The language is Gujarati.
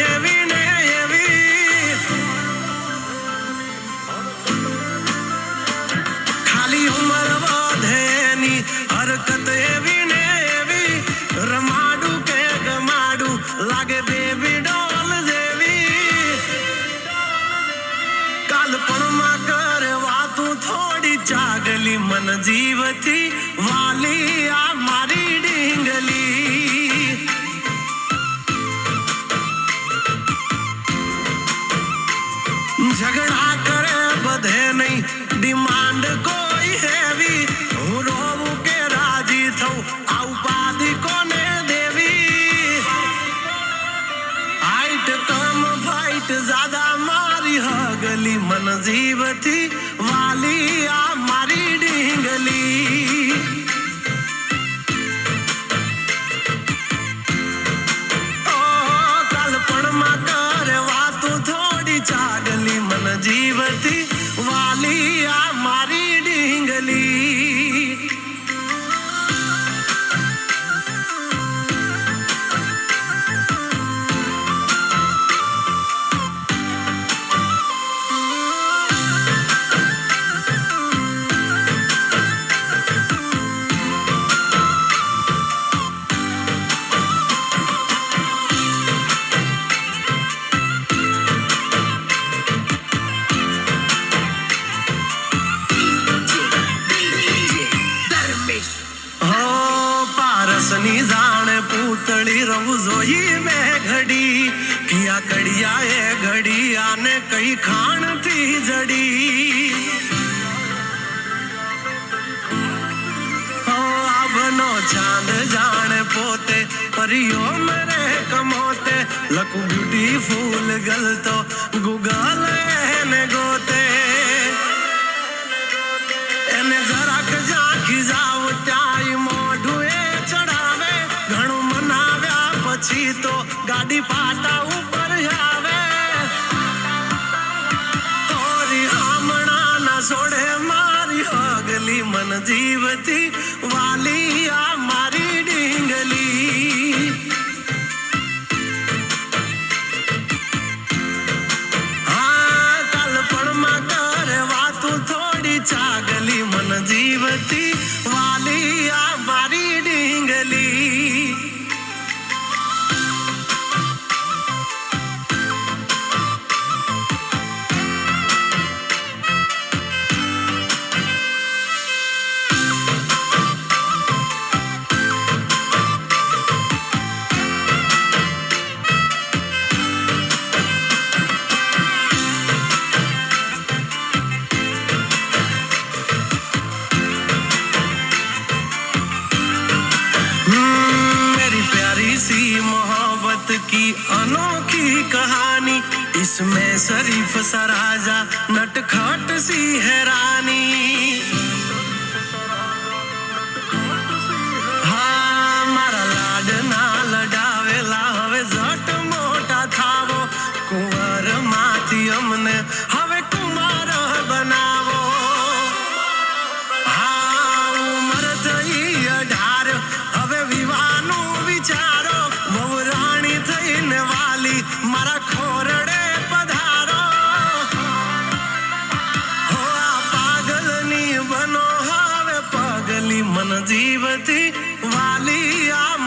એવી ને એવી, ખાલી ઉંમર વધે ની હરકત એવી ને એવી, રમાડું કે ગમાડું લાગે બેબી ડોલ જેવી, કાલપણમાં કરે વાતું થોડી ચાગલી મન જીવથી વાલી આ મારી ડીંગલી, ઝઘડા કરે બધે નહીં ડિમાન્ડ કોઈ હેવી, હું રોવું કે રાજી થઉં આ ઉપાધિ કોને દેવી, હાઈટ કમ ફાઈટ જ્યાદા મારી હગલી મન જીવથી વાલી આ મારી ડીંગલી, કાલપણમાં કરે વાતું થોડી ચાગલી મન જીવથી વાલી આ મારી ડીંગલી, પારસની જાણે પૂતળી રહું જોઈ મેં ઘડી, કિયા કડિયા એ ઘડિયાને કઈ ખાણથી જડી, આભનો ચાંદ જાણે પોતે પરિયો મરે કમોતે, લખું બ્યુટીફુલ ગલ તો ગૂગલ એને ગોતે, એને જરાક ઝાંખી જાવ ત્યાંય મોઢું એ ચડાવે, ઘણું મનાવ્યા પછી તો ગાડી પાટા ઉપર આવે, તોરી હામણા ના છોડે મારી હગલી મન જીવથી વાલી આ મારી ડીંગલી, હા કાલપણમાં કરે વાતું થોડી ચાગલી મન જીવથી વાલી આ મારી ડીંગલી, मोहब्बत की अनोखी कहानी, इसमें शरीफ सा राजा नटखट सी है रानी, हाँ मारा लाड ना लडावेला हवे जट मोटा थावो, कुंवर माथी अमने हवे कुमार बनावो, हाँ उमर थई 18 हवे विवाहनो विचारो, રાણી થઈને વાલી મારા ખોરડે પધારો, હો આ પાગલની બનો હવે પગલી મન જીવથી વાલી આ